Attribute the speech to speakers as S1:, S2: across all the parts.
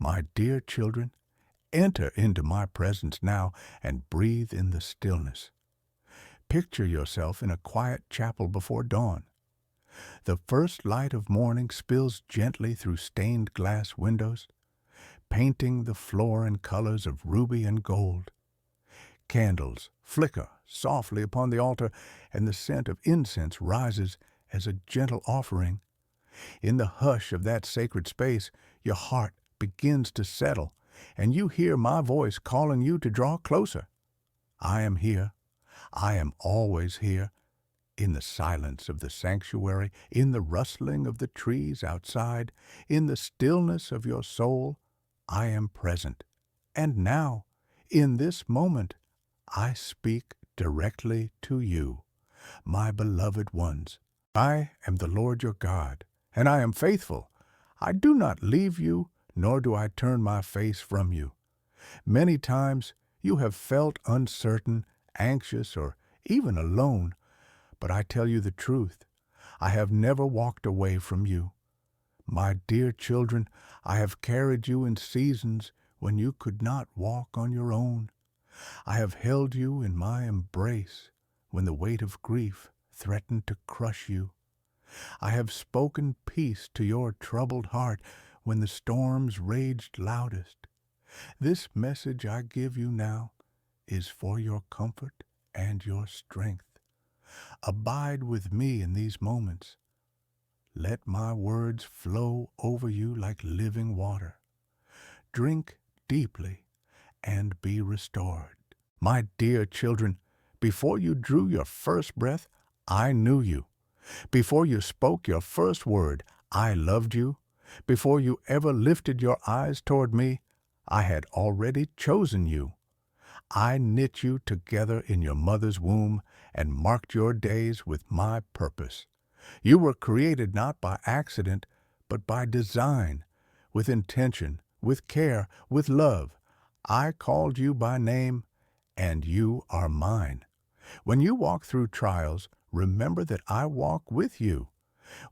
S1: My dear children, enter into my presence now and breathe in the stillness. Picture yourself in a quiet chapel before dawn. The first light of morning spills gently through stained glass windows, painting the floor in colors of ruby and gold. Candles flicker softly upon the altar, and the scent of incense rises as a gentle offering. In the hush of that sacred space, your heart begins to settle, and you hear my voice calling you to draw closer. I am here. I am always here. In the silence of the sanctuary, in the rustling of the trees outside, in the stillness of your soul, I am present. And now, in this moment, I speak directly to you, my beloved ones. I am the Lord your God, and I am faithful. I do not leave you, nor do I turn my face from you. Many times you have felt uncertain, anxious, or even alone, but I tell you the truth. I have never walked away from you. My dear children, I have carried you in seasons when you could not walk on your own. I have held you in my embrace when the weight of grief threatened to crush you. I have spoken peace to your troubled heart when the storms raged loudest. This message I give you now is for your comfort and your strength. Abide with me in these moments. Let my words flow over you like living water. Drink deeply and be restored. My dear children, before you drew your first breath, I knew you. Before you spoke your first word, I loved you. Before you ever lifted your eyes toward me, I had already chosen you. I knit you together in your mother's womb and marked your days with my purpose. You were created not by accident, but by design, with intention, with care, with love. I called you by name, and you are mine. When you walk through trials, remember that I walk with you.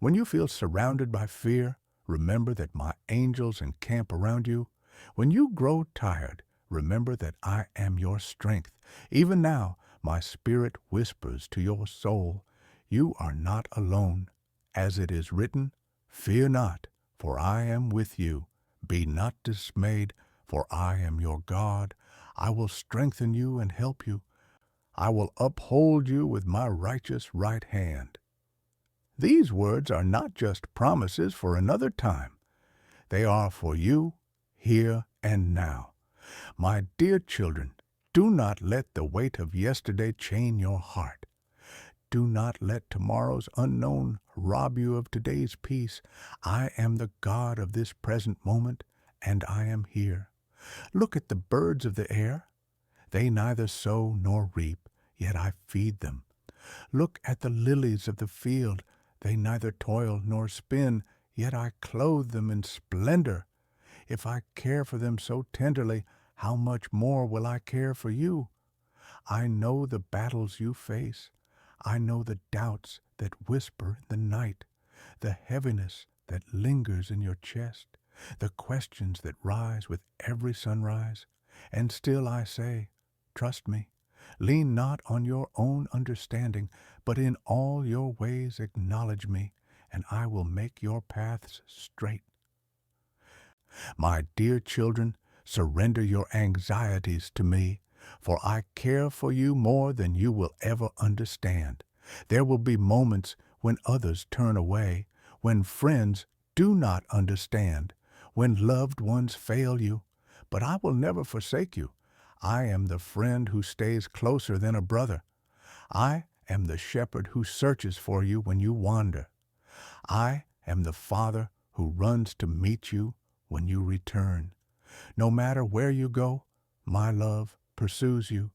S1: When you feel surrounded by fear, remember that my angels encamp around you. When you grow tired, remember that I am your strength. Even now, my spirit whispers to your soul, you are not alone. As it is written, fear not, for I am with you. Be not dismayed, for I am your God. I will strengthen you and help you. I will uphold you with my righteous right hand. These words are not just promises for another time. They are for you, here and now. My dear children, do not let the weight of yesterday chain your heart. Do not let tomorrow's unknown rob you of today's peace. I am the God of this present moment, and I am here. Look at the birds of the air. They neither sow nor reap, yet I feed them. Look at the lilies of the field. They neither toil nor spin, yet I clothe them in splendor. If I care for them so tenderly, how much more will I care for you? I know the battles you face. I know the doubts that whisper in the night, the heaviness that lingers in your chest, the questions that rise with every sunrise. And still I say, trust me. Lean not on your own understanding, but in all your ways acknowledge me, and I will make your paths straight. My dear children, surrender your anxieties to me, for I care for you more than you will ever understand. There will be moments when others turn away, when friends do not understand, when loved ones fail you, but I will never forsake you. I am the friend who stays closer than a brother. I am the shepherd who searches for you when you wander. I am the father who runs to meet you when you return. No matter where you go, my love pursues you.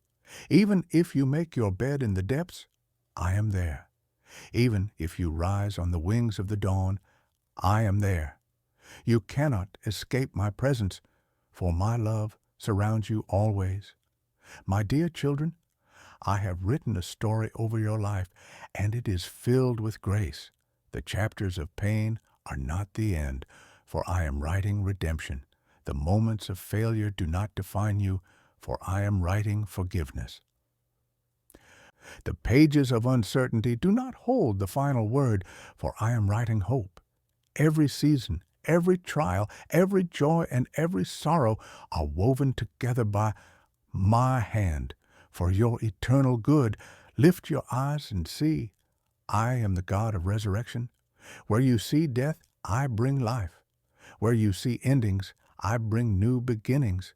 S1: Even if you make your bed in the depths, I am there. Even if you rise on the wings of the dawn, I am there. You cannot escape my presence, for my love surrounds you always. My dear children, I have written a story over your life, and it is filled with grace. The chapters of pain are not the end, for I am writing redemption. The moments of failure do not define you, for I am writing forgiveness. The pages of uncertainty do not hold the final word, for I am writing hope. Every season, every trial, every joy, and every sorrow are woven together by my hand for your eternal good. Lift your eyes and see. I am the God of resurrection. Where you see death, I bring life. Where you see endings, I bring new beginnings.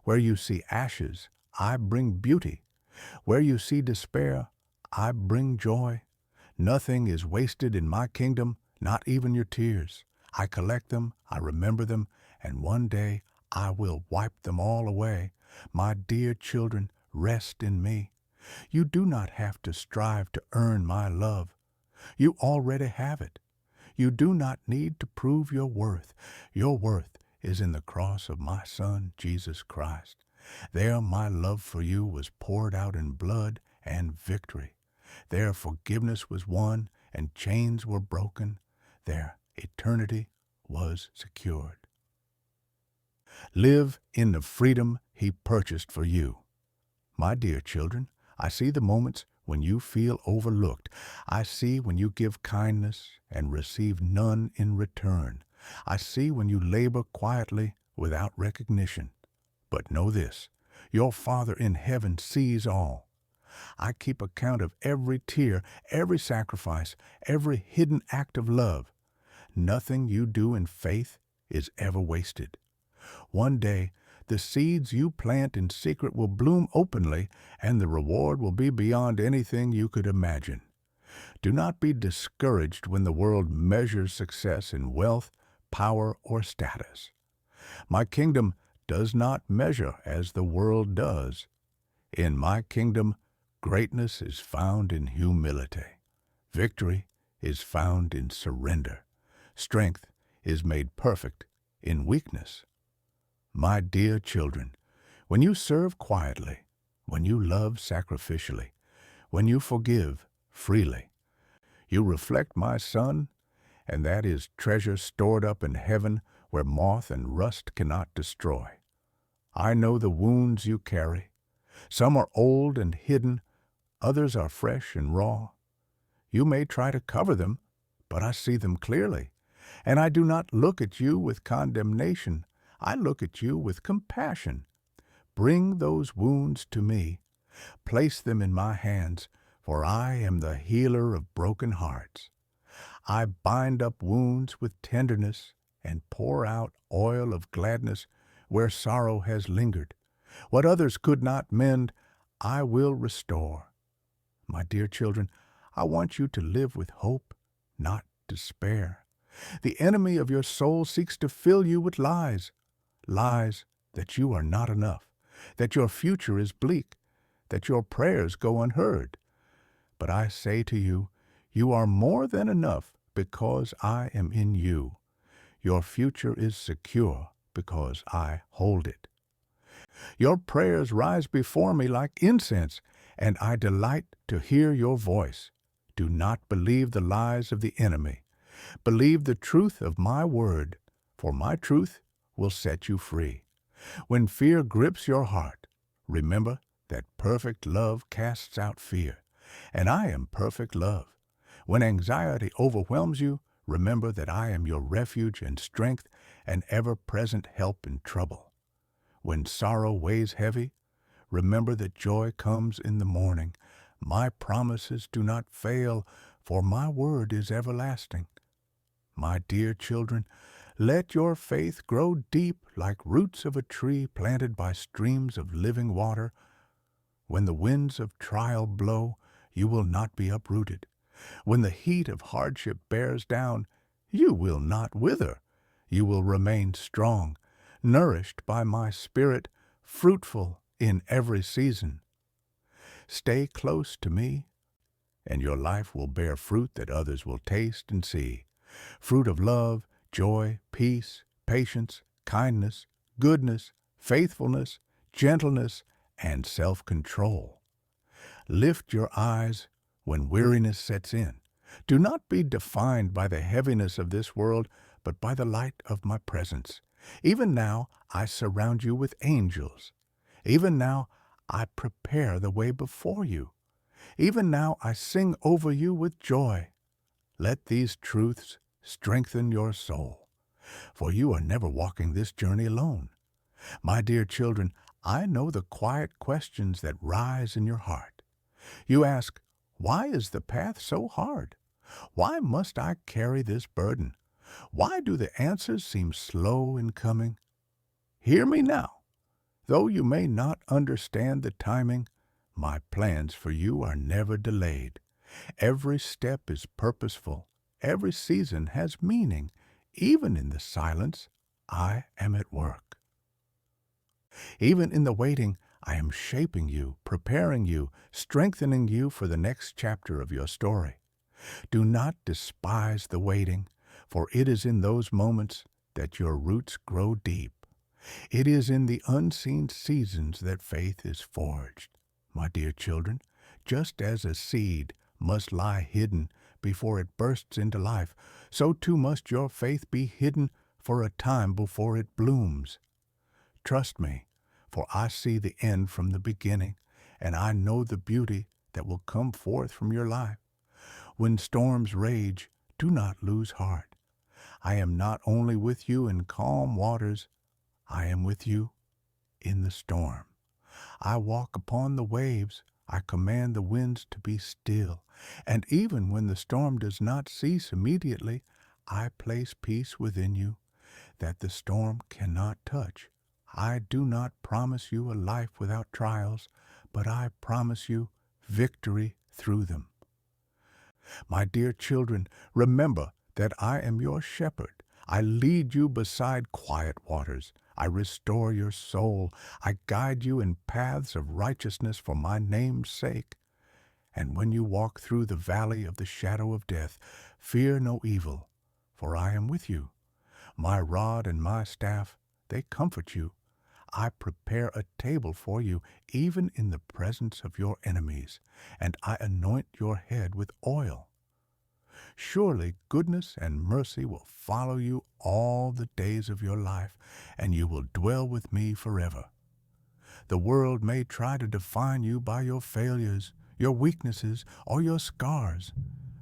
S1: Where you see ashes, I bring beauty. Where you see despair, I bring joy. Nothing is wasted in my kingdom, not even your tears. I collect them, I remember them, and one day I will wipe them all away. My dear children, rest in me. You do not have to strive to earn my love. You already have it. You do not need to prove your worth. Your worth is in the cross of my Son, Jesus Christ. There my love for you was poured out in blood and victory. There forgiveness was won and chains were broken. There eternity was secured. Live in the freedom He purchased for you. My dear children, I see the moments when you feel overlooked. I see when you give kindness and receive none in return. I see when you labor quietly without recognition. But know this, your Father in heaven sees all. I keep account of every tear, every sacrifice, every hidden act of love. Nothing you do in faith is ever wasted. One day, the seeds you plant in secret will bloom openly, and the reward will be beyond anything you could imagine. Do not be discouraged when the world measures success in wealth, power, or status. My kingdom does not measure as the world does. In my kingdom, greatness is found in humility. Victory is found in surrender. Strength is made perfect in weakness. My dear children, when you serve quietly, when you love sacrificially, when you forgive freely, you reflect my Son, and that is treasure stored up in heaven where moth and rust cannot destroy. I know the wounds you carry. Some are old and hidden, others are fresh and raw. You may try to cover them, but I see them clearly, and I do not look at you with condemnation. I look at you with compassion. Bring those wounds to me. Place them in my hands, for I am the healer of broken hearts. I bind up wounds with tenderness and pour out oil of gladness where sorrow has lingered. What others could not mend, I will restore. My dear children, I want you to live with hope, not despair. The enemy of your soul seeks to fill you with lies. Lies that you are not enough, that your future is bleak, that your prayers go unheard. But I say to you, you are more than enough because I am in you. Your future is secure because I hold it. Your prayers rise before me like incense, and I delight to hear your voice. Do not believe the lies of the enemy. Believe the truth of my word, for my truth will set you free. When fear grips your heart, remember that perfect love casts out fear, and I am perfect love. When anxiety overwhelms you, remember that I am your refuge and strength and ever-present help in trouble. When sorrow weighs heavy, remember that joy comes in the morning. My promises do not fail, for my word is everlasting. My dear children, let your faith grow deep like roots of a tree planted by streams of living water. When the winds of trial blow, you will not be uprooted. When the heat of hardship bears down, you will not wither. You will remain strong, nourished by my Spirit, fruitful in every season. Stay close to me, and your life will bear fruit that others will taste and see. Fruit of love, joy, peace, patience, kindness, goodness, faithfulness, gentleness, and self-control. Lift your eyes when weariness sets in. Do not be defined by the heaviness of this world, but by the light of my presence. Even now I surround you with angels. Even now I prepare the way before you. Even now I sing over you with joy. Let these truths strengthen your soul, for you are never walking this journey alone. My dear children, I know the quiet questions that rise in your heart. You ask, why is the path so hard? Why must I carry this burden? Why do the answers seem slow in coming? Hear me now. Though you may not understand the timing, my plans for you are never delayed. Every step is purposeful. Every season has meaning. Even in the silence, I am at work. Even in the waiting, I am shaping you, preparing you, strengthening you for the next chapter of your story. Do not despise the waiting, for it is in those moments that your roots grow deep. It is in the unseen seasons that faith is forged. My dear children, just as a seed must lie hidden before it bursts into life, so too must your faith be hidden for a time before it blooms. Trust me, for I see the end from the beginning, and I know the beauty that will come forth from your life. When storms rage, do not lose heart. I am not only with you in calm waters, I am with you in the storm. I walk upon the waves, I command the winds to be still, and even when the storm does not cease immediately, I place peace within you that the storm cannot touch. I do not promise you a life without trials, but I promise you victory through them. My dear children, remember that I am your shepherd. I lead you beside quiet waters. I restore your soul. I guide you in paths of righteousness for my name's sake. And when you walk through the valley of the shadow of death, fear no evil, for I am with you. My rod and my staff, they comfort you. I prepare a table for you, even in the presence of your enemies, and I anoint your head with oil. Surely goodness and mercy will follow you all the days of your life, and you will dwell with me forever. The world may try to define you by your failures, your weaknesses, or your scars,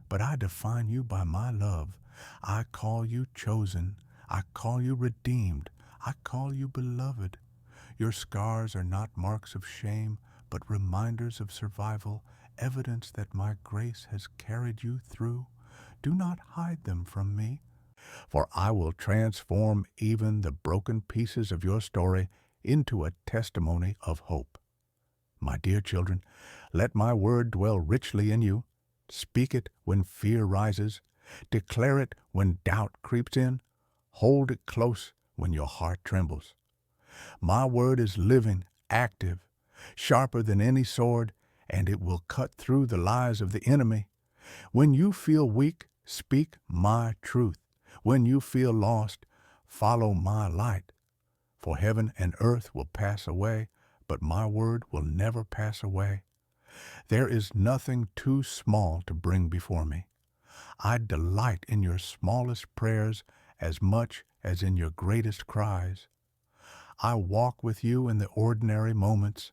S1: but I define you by my love. I call you chosen. I call you redeemed. I call you beloved. Your scars are not marks of shame, but reminders of survival, evidence that my grace has carried you through. Do not hide them from me, for I will transform even the broken pieces of your story into a testimony of hope. My dear children, let my word dwell richly in you. Speak it when fear rises. Declare it when doubt creeps in. Hold it close when your heart trembles. My word is living, active, sharper than any sword, and it will cut through the lies of the enemy. When you feel weak, speak my truth. When you feel lost, follow my light. For heaven and earth will pass away, but my word will never pass away. There is nothing too small to bring before me. I delight in your smallest prayers as much as in your greatest cries. I walk with you in the ordinary moments,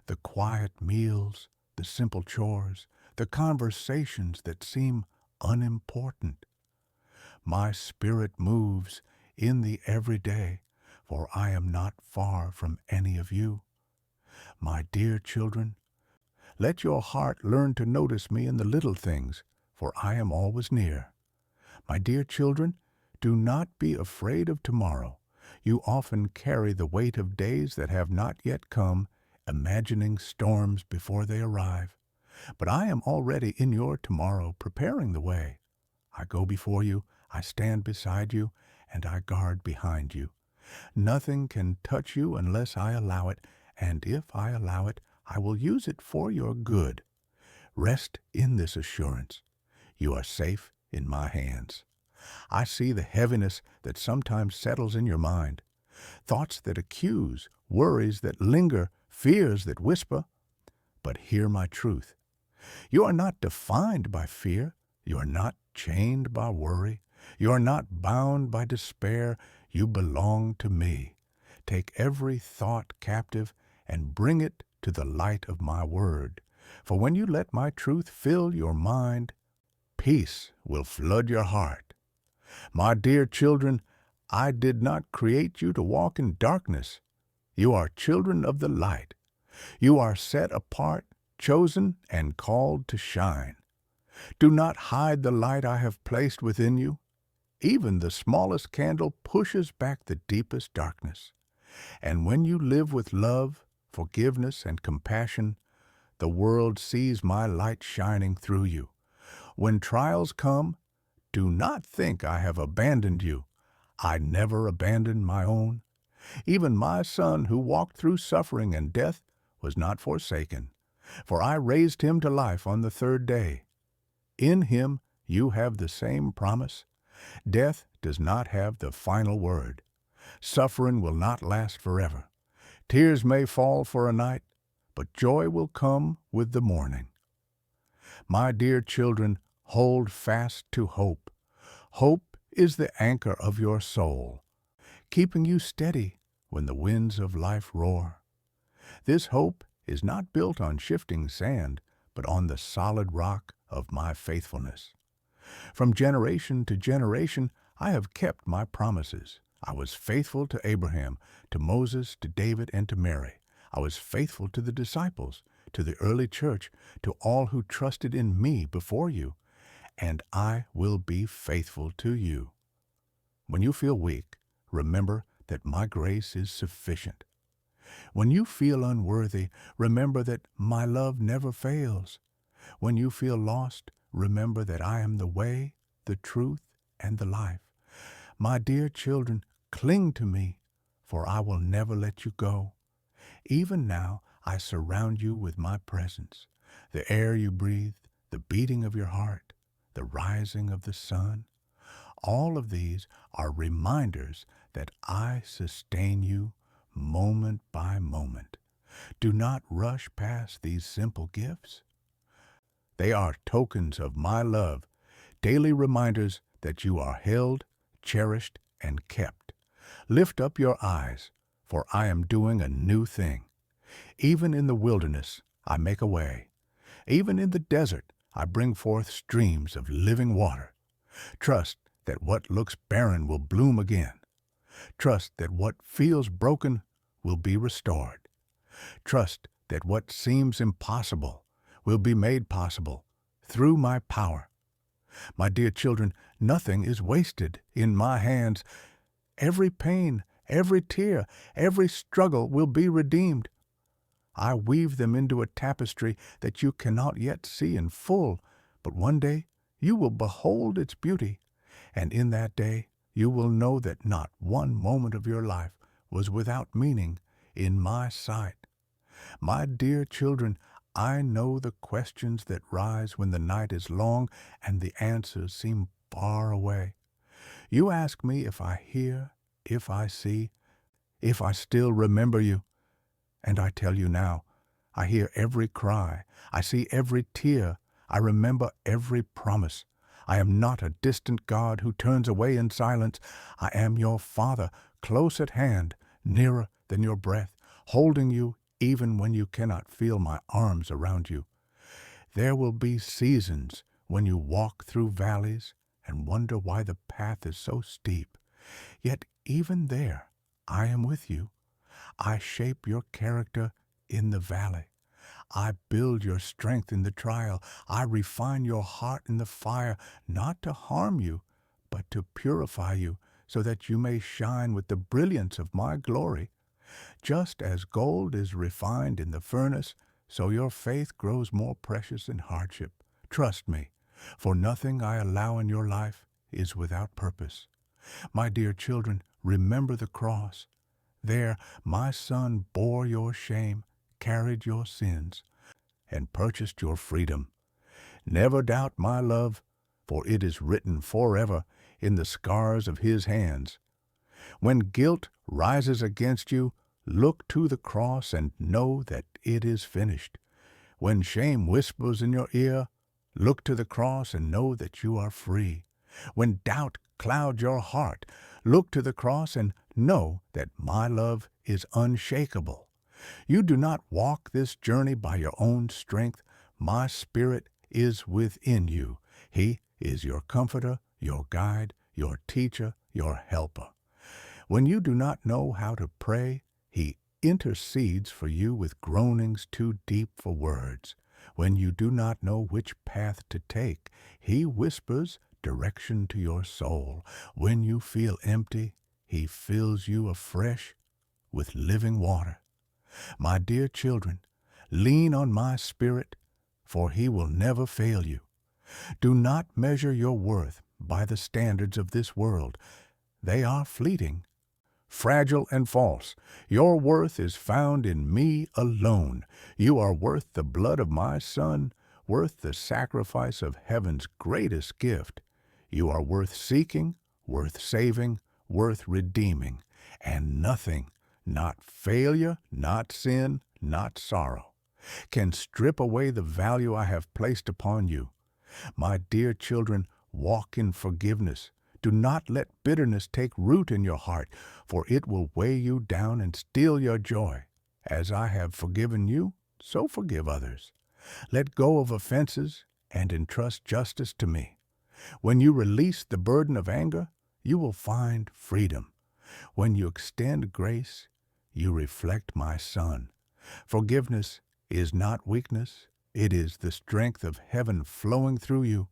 S1: the quiet meals, the simple chores, the conversations that seem unimportant. My spirit moves in the everyday, for I am not far from any of you. My dear children, let your heart learn to notice me in the little things, for I am always near. My dear children, do not be afraid of tomorrow. You often carry the weight of days that have not yet come, imagining storms before they arrive. But I am already in your tomorrow, preparing the way. I go before you, I stand beside you, and I guard behind you. Nothing can touch you unless I allow it, and if I allow it, I will use it for your good. Rest in this assurance. You are safe in my hands. I see the heaviness that sometimes settles in your mind, thoughts that accuse, worries that linger, fears that whisper. But hear my truth. You are not defined by fear. You are not chained by worry. You are not bound by despair. You belong to me. Take every thought captive and bring it to the light of my word. For when you let my truth fill your mind, peace will flood your heart. My dear children, I did not create you to walk in darkness. You are children of the light. You are set apart, chosen, and called to shine. Do not hide the light I have placed within you. Even the smallest candle pushes back the deepest darkness. And when you live with love, forgiveness, and compassion, the world sees my light shining through you. When trials come, do not think I have abandoned you. I never abandoned my own. Even my son who walked through suffering and death was not forsaken, for I raised him to life on the third day. In him you have the same promise. Death does not have the final word. Suffering will not last forever. Tears may fall for a night, but joy will come with the morning. My dear children, hold fast to hope. Hope is the anchor of your soul, keeping you steady when the winds of life roar. This hope is not built on shifting sand, but on the solid rock of my faithfulness. From generation to generation, I have kept my promises. I was faithful to Abraham, to Moses, to David, and to Mary. I was faithful to the disciples, to the early church, to all who trusted in me before you, and I will be faithful to you. When you feel weak, remember that my grace is sufficient. When you feel unworthy, remember that my love never fails. When you feel lost, remember that I am the way, the truth, and the life. My dear children, cling to me, for I will never let you go. Even now, I surround you with my presence, the air you breathe, the beating of your heart, the rising of the sun. All of these are reminders that I sustain you moment by moment. Do not rush past these simple gifts. They are tokens of my love, daily reminders that you are held, cherished, and kept. Lift up your eyes, for I am doing a new thing. Even in the wilderness, I make a way. Even in the desert, I bring forth streams of living water. Trust that what looks barren will bloom again. Trust that what feels broken will be restored. Trust that what seems impossible will be made possible through my power. My dear children, nothing is wasted in my hands. Every pain, every tear, every struggle will be redeemed. I weave them into a tapestry that you cannot yet see in full, but one day you will behold its beauty, and in that day you will know that not one moment of your life was without meaning in my sight. My dear children, I know the questions that rise when the night is long and the answers seem far away. You ask me if I hear, if I see, if I still remember you. And I tell you now, I hear every cry, I see every tear, I remember every promise. I am not a distant God who turns away in silence. I am your Father, close at hand, nearer than your breath, holding you even when you cannot feel my arms around you. There will be seasons when you walk through valleys and wonder why the path is so steep. Yet even there, I am with you. I shape your character in the valley. I build your strength in the trial. I refine your heart in the fire, not to harm you, but to purify you, so that you may shine with the brilliance of my glory. Just as gold is refined in the furnace, so your faith grows more precious in hardship. Trust me, for nothing I allow in your life is without purpose. My dear children, remember the cross. There my Son bore your shame, carried your sins, and purchased your freedom. Never doubt my love, for it is written forever in the scars of his hands. When guilt rises against you, look to the cross and know that it is finished. When shame whispers in your ear, look to the cross and know that you are free. When doubt clouds your heart, Look to the cross and know that my love is unshakable. You do not walk this journey by your own strength. My Spirit is within you. He is your comforter, your guide, your teacher, your helper. When you do not know how to pray, He intercedes for you with groanings too deep for words. When you do not know which path to take, He whispers direction to your soul. When you feel empty, He fills you afresh with living water. My dear children, lean on my Spirit, for He will never fail you. Do not measure your worth by the standards of this world. They are fleeting, fragile, and false. Your worth is found in me alone. You are worth the blood of my Son, worth the sacrifice of heaven's greatest gift. You are worth seeking, worth saving, worth redeeming, and nothing, not failure, not sin, not sorrow, can strip away the value I have placed upon you. My dear children, walk in forgiveness. Do not let bitterness take root in your heart, for it will weigh you down and steal your joy. As I have forgiven you, so forgive others. Let go of offenses and entrust justice to me. When you release the burden of anger, you will find freedom. When you extend grace, you reflect my Son. Forgiveness is not weakness. It is the strength of heaven flowing through you.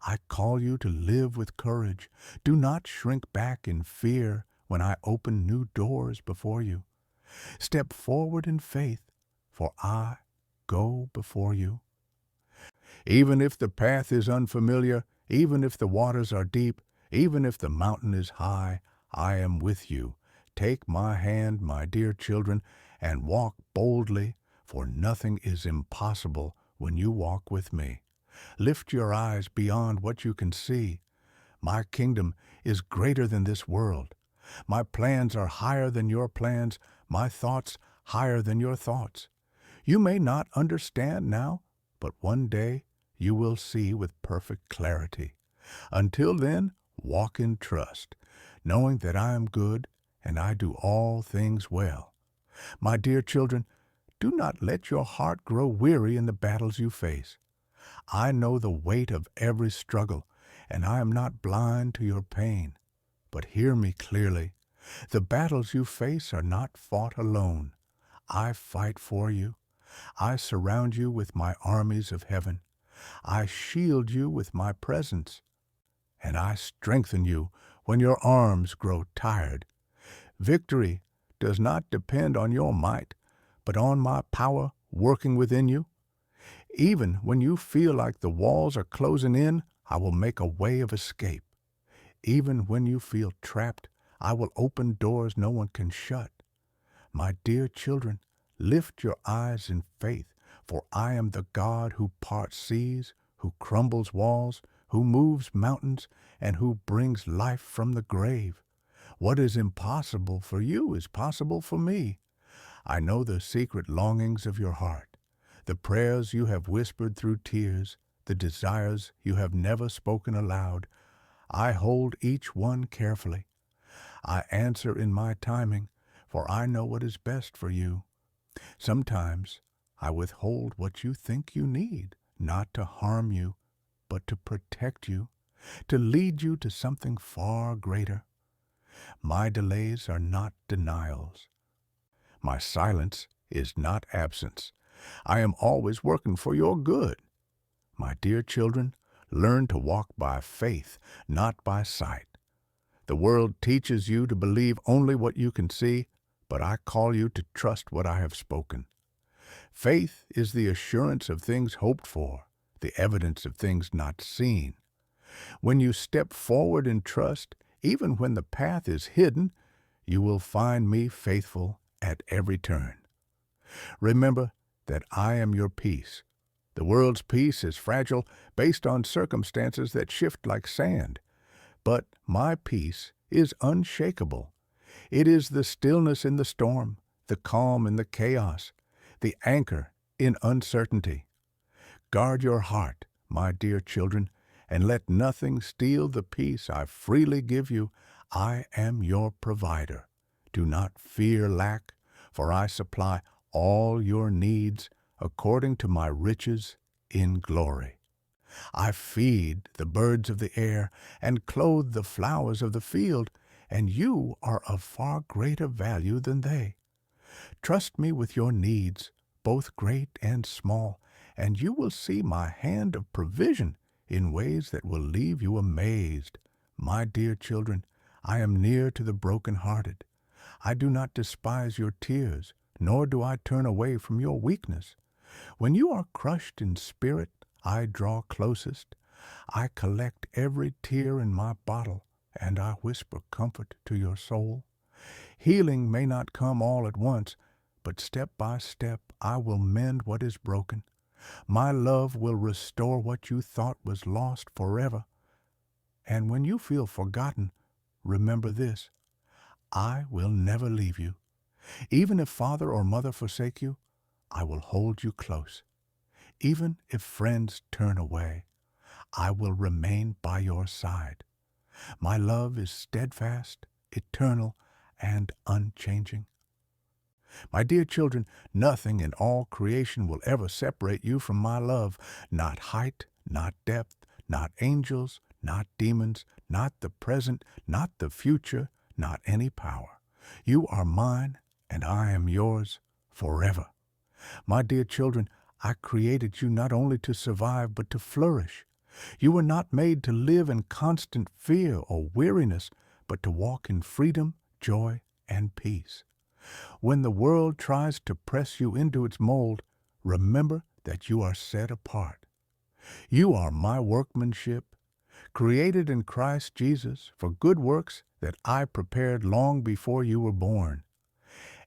S1: I call you to live with courage. Do not shrink back in fear when I open new doors before you. Step forward in faith, for I go before you. Even if the path is unfamiliar, even if the waters are deep, even if the mountain is high, I am with you. Take my hand, my dear children, and walk boldly, for nothing is impossible when you walk with me. Lift your eyes beyond what you can see. My kingdom is greater than this world. My plans are higher than your plans, my thoughts higher than your thoughts. You may not understand now, but one day you will see with perfect clarity. Until then, walk in trust, knowing that I am good and I do all things well. My dear children, do not let your heart grow weary in the battles you face. I know the weight of every struggle, and I am not blind to your pain. But hear me clearly. The battles you face are not fought alone. I fight for you. I surround you with my armies of heaven. I shield you with my presence, and I strengthen you when your arms grow tired. Victory does not depend on your might, but on my power working within you. Even when you feel like the walls are closing in, I will make a way of escape. Even when you feel trapped, I will open doors no one can shut. My dear children, lift your eyes in faith, for I am the God who parts seas, who crumbles walls, who moves mountains, and who brings life from the grave. What is impossible for you is possible for me. I know the secret longings of your heart, the prayers you have whispered through tears, the desires you have never spoken aloud. I hold each one carefully. I answer in my timing, for I know what is best for you. Sometimes I withhold what you think you need, not to harm you, but to protect you, to lead you to something far greater. My delays are not denials. My silence is not absence. I am always working for your good. My dear children, learn to walk by faith, not by sight. The world teaches you to believe only what you can see, but I call you to trust what I have spoken. Faith is the assurance of things hoped for, the evidence of things not seen. When you step forward in trust, even when the path is hidden, you will find me faithful at every turn. Remember that I am your peace. The world's peace is fragile, based on circumstances that shift like sand. But my peace is unshakable. It is the stillness in the storm, the calm in the chaos, the anchor in uncertainty. Guard your heart, my dear children, and let nothing steal the peace I freely give you. I am your provider. Do not fear lack, for I supply all your needs according to my riches in glory. I feed the birds of the air and clothe the flowers of the field, and you are of far greater value than they. Trust me with your needs, both great and small, and you will see my hand of provision in ways that will leave you amazed. My dear children, I am near to the brokenhearted. I do not despise your tears, nor do I turn away from your weakness. When you are crushed in spirit, I draw closest. I collect every tear in my bottle, and I whisper comfort to your soul. Healing may not come all at once, but step by step I will mend what is broken. My love will restore what you thought was lost forever. And when you feel forgotten, remember this: I will never leave you. Even if father or mother forsake you, I will hold you close. Even if friends turn away, I will remain by your side. My love is steadfast, eternal, and unchanging. My dear children, nothing in all creation will ever separate you from my love. Not height, not depth, not angels, not demons, not the present, not the future, not any power. You are mine, and I am yours forever. My dear children, I created you not only to survive, but to flourish. You were not made to live in constant fear or weariness, but to walk in freedom, joy, and peace. When the world tries to press you into its mold, remember that you are set apart. You are my workmanship, created in Christ Jesus for good works that I prepared long before you were born.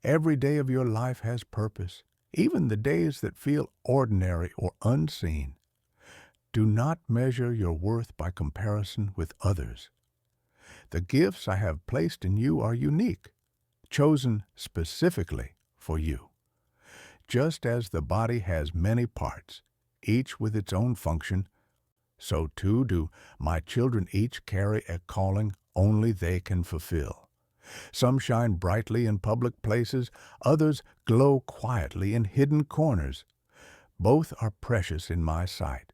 S1: Every day of your life has purpose, even the days that feel ordinary or unseen. Do not measure your worth by comparison with others. The gifts I have placed in you are unique, chosen specifically for you. Just as the body has many parts, each with its own function, so too do my children each carry a calling only they can fulfill. Some shine brightly in public places, others glow quietly in hidden corners. Both are precious in my sight.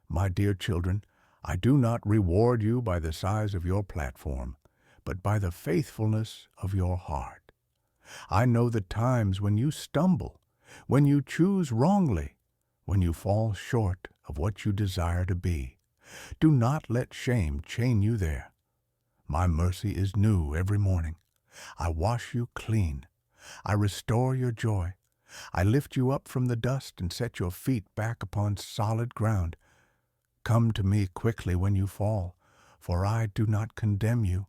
S1: My dear children, I do not reward you by the size of your platform, but by the faithfulness of your heart. I know the times when you stumble, when you choose wrongly, when you fall short of what you desire to be. Do not let shame chain you there. My mercy is new every morning. I wash you clean. I restore your joy. I lift you up from the dust and set your feet back upon solid ground. Come to me quickly when you fall, for I do not condemn you.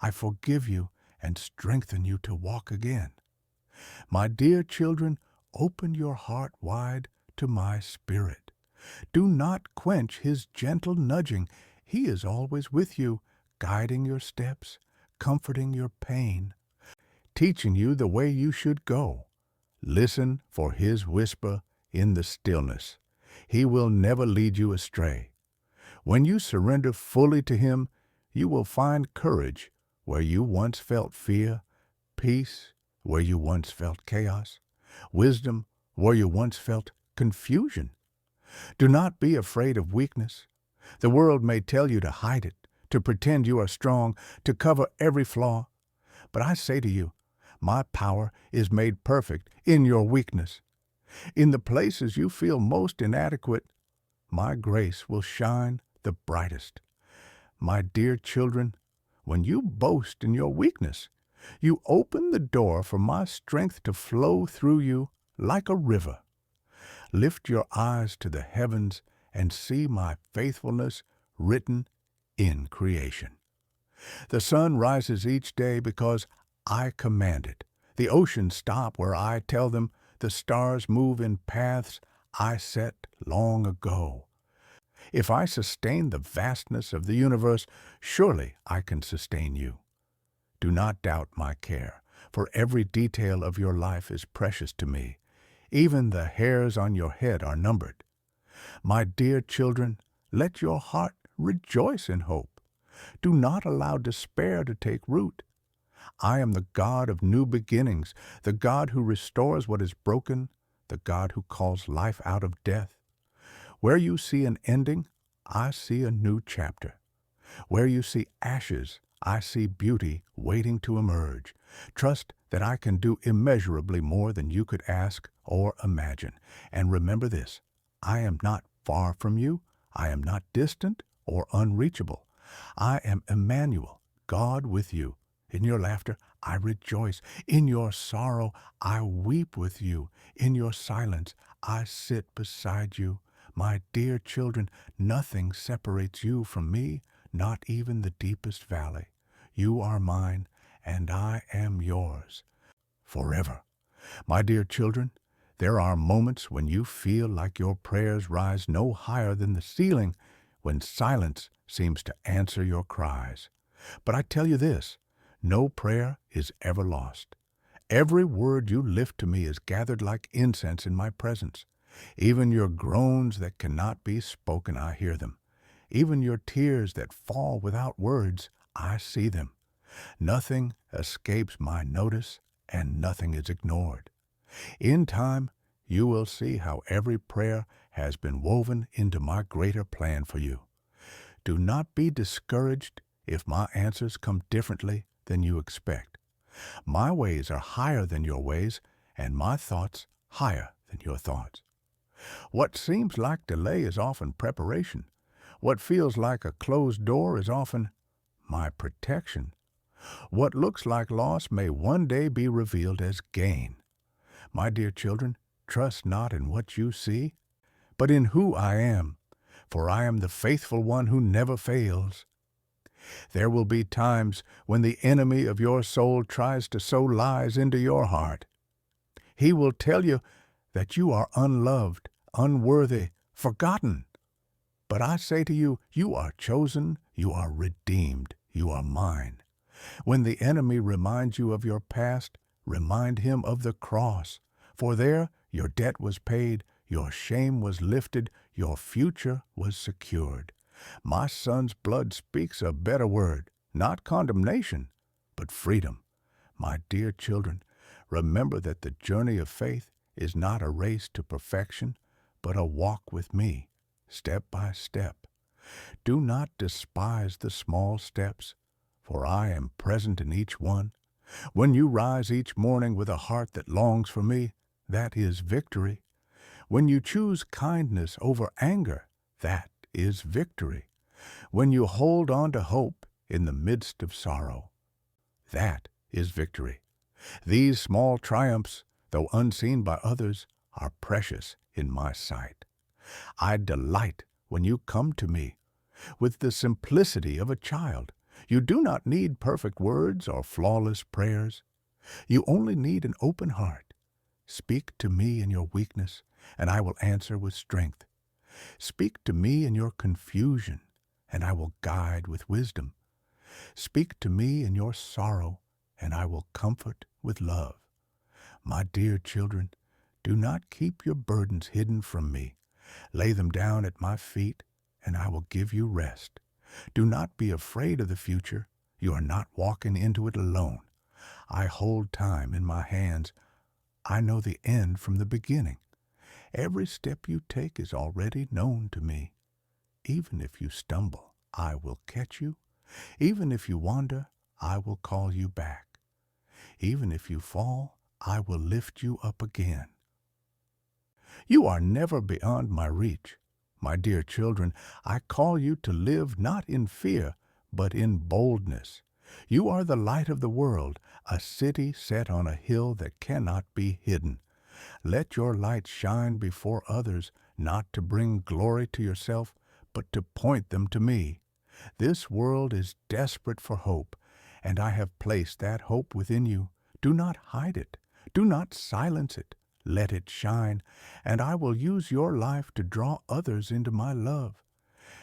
S1: I forgive you and strengthen you to walk again. My dear children, open your heart wide to my Spirit. Do not quench his gentle nudging. He is always with you, guiding your steps, comforting your pain, teaching you the way you should go. Listen for his whisper in the stillness. He will never lead you astray. When you surrender fully to him, you will find courage where you once felt fear, peace where you once felt chaos, wisdom where you once felt confusion. Do not be afraid of weakness. The world may tell you to hide it, to pretend you are strong, to cover every flaw. But I say to you, my power is made perfect in your weakness. In the places you feel most inadequate, my grace will shine the brightest. My dear children, when you boast in your weakness, you open the door for my strength to flow through you like a river. Lift your eyes to the heavens and see my faithfulness written in creation. The sun rises each day because I command it. The oceans stop where I tell them. The stars move in paths I set long ago. If I sustain the vastness of the universe, surely I can sustain you. Do not doubt my care, for every detail of your life is precious to me. Even the hairs on your head are numbered. My dear children, let your heart rejoice in hope. Do not allow despair to take root. I am the God of new beginnings, the God who restores what is broken, the God who calls life out of death. Where you see an ending, I see a new chapter. Where you see ashes, I see beauty waiting to emerge. Trust that I can do immeasurably more than you could ask or imagine. And remember this, I am not far from you. I am not distant or unreachable. I am Emmanuel, God with you. In your laughter, I rejoice. In your sorrow, I weep with you. In your silence, I sit beside you. My dear children, nothing separates you from me, not even the deepest valley. You are mine, and I am yours forever. My dear children, there are moments when you feel like your prayers rise no higher than the ceiling, when silence seems to answer your cries. But I tell you this, no prayer is ever lost. Every word you lift to me is gathered like incense in my presence. Even your groans that cannot be spoken, I hear them. Even your tears that fall without words, I see them. Nothing escapes my notice, and nothing is ignored. In time, you will see how every prayer has been woven into my greater plan for you. Do not be discouraged if my answers come differently than you expect. My ways are higher than your ways, and my thoughts higher than your thoughts. What seems like delay is often preparation. What feels like a closed door is often my protection. What looks like loss may one day be revealed as gain. My dear children, trust not in what you see, but in who I am, for I am the faithful one who never fails. There will be times when the enemy of your soul tries to sow lies into your heart. He will tell you that you are unloved, unworthy, forgotten. But I say to you, you are chosen, you are redeemed, you are mine. When the enemy reminds you of your past, remind him of the cross. For there your debt was paid, your shame was lifted, your future was secured. My son's blood speaks a better word, not condemnation, but freedom. My dear children, remember that the journey of faith is not a race to perfection, but a walk with me, step by step. Do not despise the small steps, for I am present in each one. When you rise each morning with a heart that longs for me, that is victory. When you choose kindness over anger, that is victory. When you hold on to hope in the midst of sorrow, that is victory. These small triumphs, though unseen by others, are precious in my sight. I delight when you come to me with the simplicity of a child. You do not need perfect words or flawless prayers. You only need an open heart. Speak to me in your weakness, and I will answer with strength. Speak to me in your confusion, and I will guide with wisdom. Speak to me in your sorrow, and I will comfort with love. My dear children, do not keep your burdens hidden from me. Lay them down at my feet, and I will give you rest. Do not be afraid of the future. You are not walking into it alone. I hold time in my hands. I know the end from the beginning. Every step you take is already known to me. Even if you stumble, I will catch you. Even if you wander, I will call you back. Even if you fall, I will lift you up again. You are never beyond my reach. My dear children, I call you to live not in fear, but in boldness. You are the light of the world, a city set on a hill that cannot be hidden. Let your light shine before others, not to bring glory to yourself, but to point them to me. This world is desperate for hope, and I have placed that hope within you. Do not hide it. Do not silence it. Let it shine, and I will use your life to draw others into my love.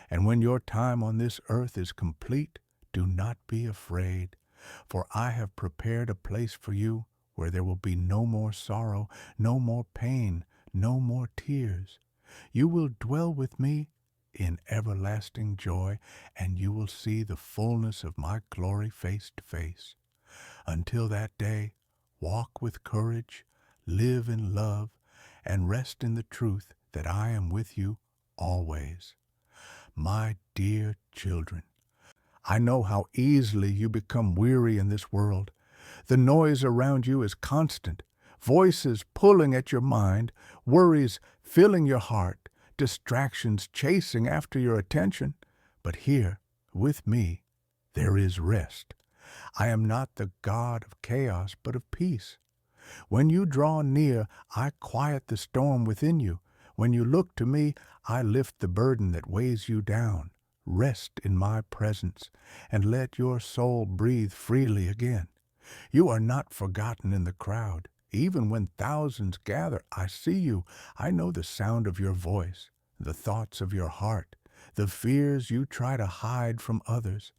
S1: And when your time on this earth is complete, do not be afraid, for I have prepared a place for you where there will be no more sorrow, no more pain, no more tears. You will dwell with me in everlasting joy, and you will see the fullness of my glory face to face. Until that day, walk with courage, live in love, and rest in the truth that I am with you always. My dear children, I know how easily you become weary in this world. The noise around you is constant, voices pulling at your mind, worries filling your heart, distractions chasing after your attention. But here, with me, there is rest. I am not the God of chaos, but of peace. When you draw near, I quiet the storm within you. When you look to me, I lift the burden that weighs you down. Rest in my presence, and let your soul breathe freely again. You are not forgotten in the crowd. Even when thousands gather, I see you. I know the sound of your voice, the thoughts of your heart, the fears you try to hide from others.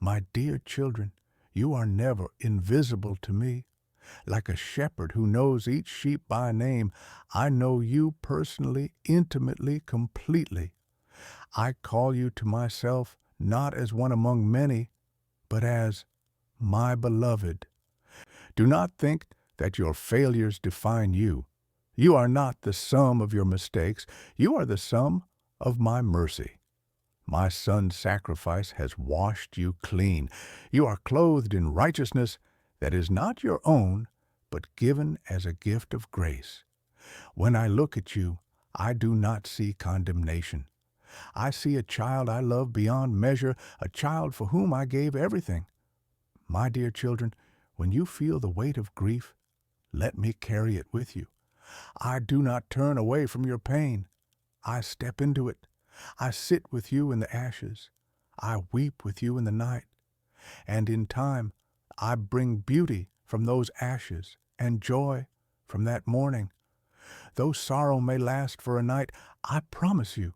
S1: My dear children, you are never invisible to me. Like a shepherd who knows each sheep by name, I know you personally, intimately, completely. I call you to myself not as one among many, but as my beloved. Do not think that your failures define you. You are not the sum of your mistakes. You are the sum of my mercy. My son's sacrifice has washed you clean. You are clothed in righteousness that is not your own, but given as a gift of grace. When I look at you, I do not see condemnation. I see a child I love beyond measure, a child for whom I gave everything. My dear children, when you feel the weight of grief, let me carry it with you. I do not turn away from your pain. I step into it. I sit with you in the ashes. I weep with you in the night. And in time, I bring beauty from those ashes and joy from that morning. Though sorrow may last for a night, I promise you,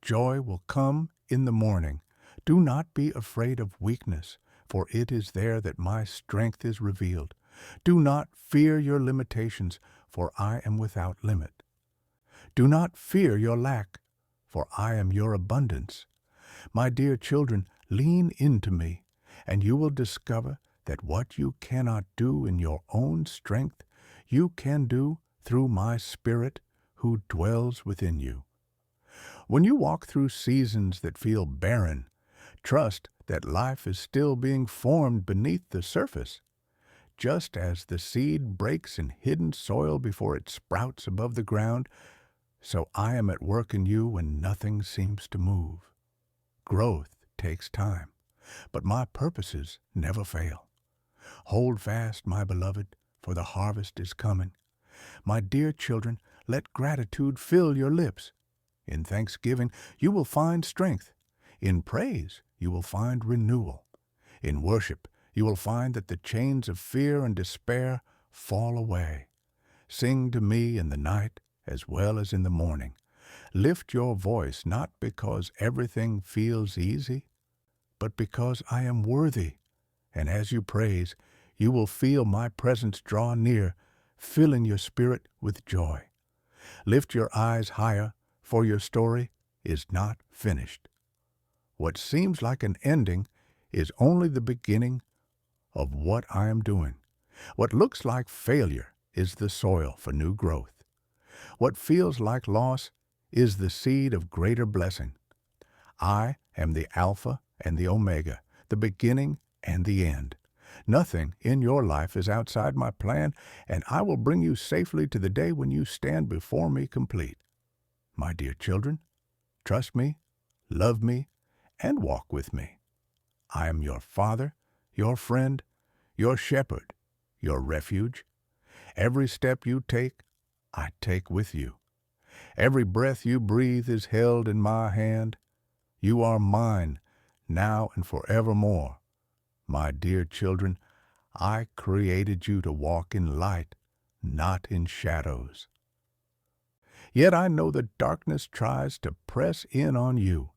S1: joy will come in the morning. Do not be afraid of weakness, for it is there that my strength is revealed. Do not fear your limitations, for I am without limit. Do not fear your lack, for I am your abundance. My dear children, lean into me, and you will discover that what you cannot do in your own strength, you can do through my Spirit who dwells within you. When you walk through seasons that feel barren, trust that life is still being formed beneath the surface. Just as the seed breaks in hidden soil before it sprouts above the ground, so I am at work in you when nothing seems to move. Growth takes time, but my purposes never fail. Hold fast, my beloved, for the harvest is coming. My dear children, let gratitude fill your lips. In thanksgiving, you will find strength. In praise, you will find renewal. In worship, you will find that the chains of fear and despair fall away. Sing to me in the night as well as in the morning. Lift your voice not because everything feels easy, but because I am worthy. And as you praise, you will feel my presence draw near, filling your spirit with joy. Lift your eyes higher, for your story is not finished. What seems like an ending is only the beginning of what I am doing. What looks like failure is the soil for new growth. What feels like loss is the seed of greater blessing. I am the Alpha and the Omega, the beginning and the end. Nothing in your life is outside my plan, and I will bring you safely to the day when you stand before me complete. My dear children, trust me, love me, and walk with me. I am your Father, your friend, your shepherd, your refuge. Every step you take, I take with you. Every breath you breathe is held in my hand. You are mine, now and forevermore. My dear children, I created you to walk in light, not in shadows. Yet I know that darkness tries to press in on you.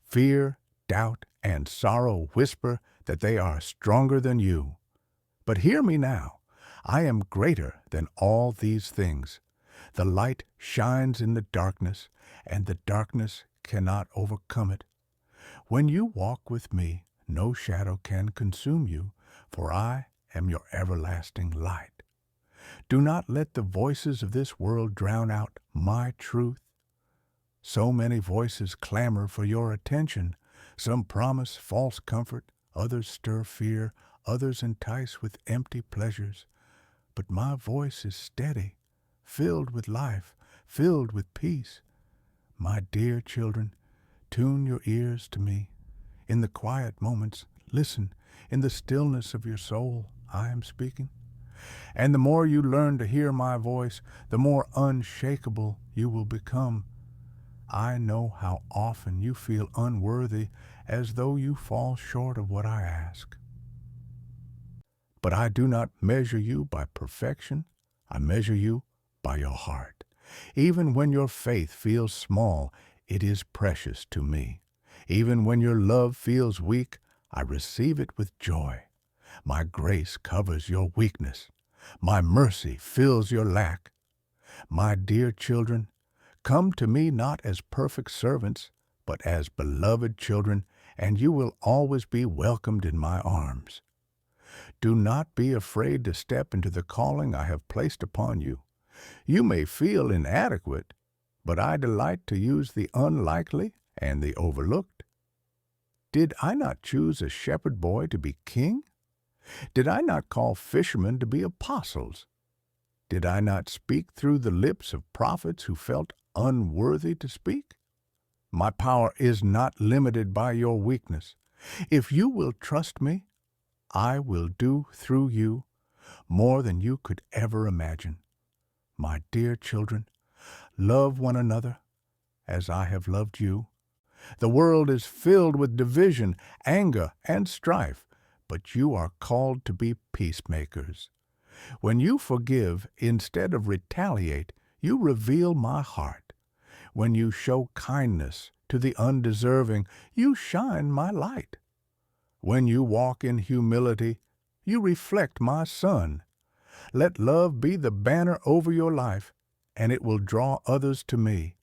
S1: Fear, doubt, and sorrow whisper that they are stronger than you. But hear me now. I am greater than all these things. The light shines in the darkness, and the darkness cannot overcome it. When you walk with me, no shadow can consume you, for I am your everlasting light. Do not let the voices of this world drown out my truth. So many voices clamor for your attention. Some promise false comfort, others stir fear, others entice with empty pleasures. But my voice is steady, filled with life, filled with peace. My dear children, tune your ears to me. In the quiet moments, listen. In the stillness of your soul, I am speaking. And the more you learn to hear my voice, the more unshakable you will become. I know how often you feel unworthy, as though you fall short of what I ask. But I do not measure you by perfection. I measure you by your heart. Even when your faith feels small, it is precious to me. Even when your love feels weak, I receive it with joy. My grace covers your weakness. My mercy fills your lack. My dear children, come to me not as perfect servants, but as beloved children, and you will always be welcomed in my arms. Do not be afraid to step into the calling I have placed upon you. You may feel inadequate, but I delight to use the unlikely and the overlooked. Did I not choose a shepherd boy to be king? Did I not call fishermen to be apostles? Did I not speak through the lips of prophets who felt unworthy to speak? My power is not limited by your weakness. If you will trust me, I will do through you more than you could ever imagine. My dear children, love one another as I have loved you. The world is filled with division, anger, and strife, but you are called to be peacemakers. When you forgive instead of retaliate, you reveal my heart. When you show kindness to the undeserving, you shine my light. When you walk in humility, you reflect my Son. Let love be the banner over your life, and it will draw others to me.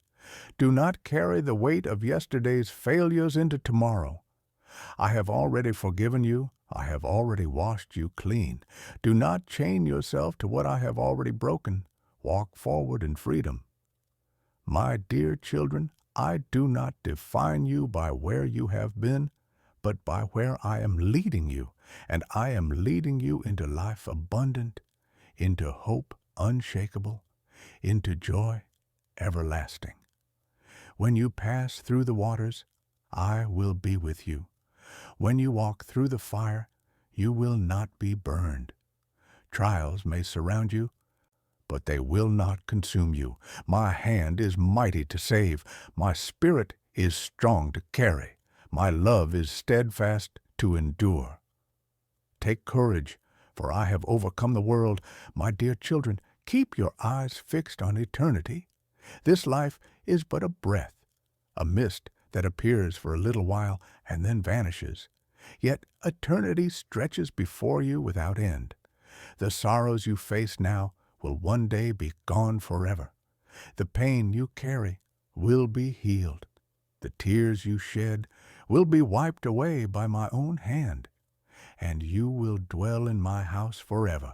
S1: Do not carry the weight of yesterday's failures into tomorrow. I have already forgiven you. I have already washed you clean. Do not chain yourself to what I have already broken. Walk forward in freedom. My dear children, I do not define you by where you have been, but by where I am leading you, and I am leading you into life abundant, into hope unshakable, into joy everlasting. When you pass through the waters, I will be with you. When you walk through the fire, you will not be burned. Trials may surround you, but they will not consume you. My hand is mighty to save. My spirit is strong to carry. My love is steadfast to endure. Take courage, for I have overcome the world. My dear children, keep your eyes fixed on eternity. This life is but a breath, a mist that appears for a little while and then vanishes. Yet eternity stretches before you without end. The sorrows you face now will one day be gone forever. The pain you carry will be healed. The tears you shed will be wiped away by my own hand, and you will dwell in my house forever,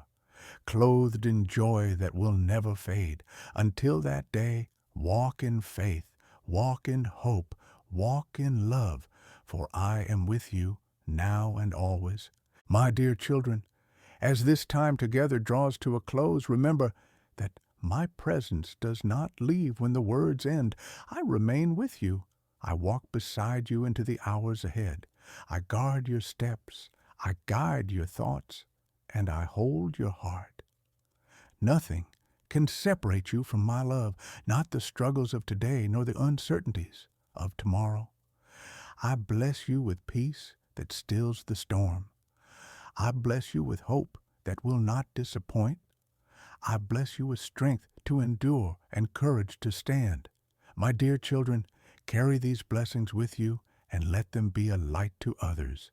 S1: clothed in joy that will never fade. Until that day, walk in faith, walk in hope, walk in love, for I am with you now and always. My dear children, as this time together draws to a close, remember that my presence does not leave when the words end. I remain with you. I walk beside you into the hours ahead. I guard your steps. I guide your thoughts, and I hold your heart. Nothing can separate you from my love, not the struggles of today, nor the uncertainties of tomorrow. I bless you with peace that stills the storm. I bless you with hope that will not disappoint. I bless you with strength to endure and courage to stand. My dear children, carry these blessings with you and let them be a light to others.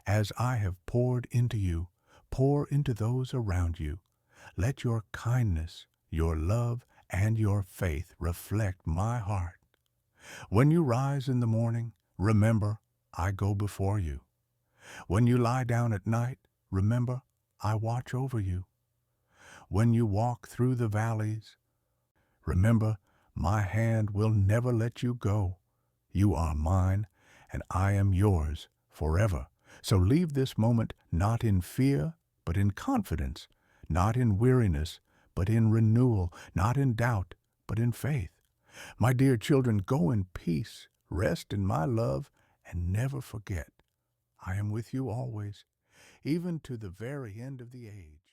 S1: As I have poured into you, pour into those around you. Let your kindness, your love, and your faith reflect my heart. When you rise in the morning, remember, I go before you. When you lie down at night, remember, I watch over you. When you walk through the valleys, remember, my hand will never let you go. You are mine, and I am yours forever. So leave this moment not in fear, but in confidence, not in weariness, but in renewal, not in doubt, but in faith. My dear children, go in peace, rest in my love, and never forget, I am with you always, even to the very end of the age.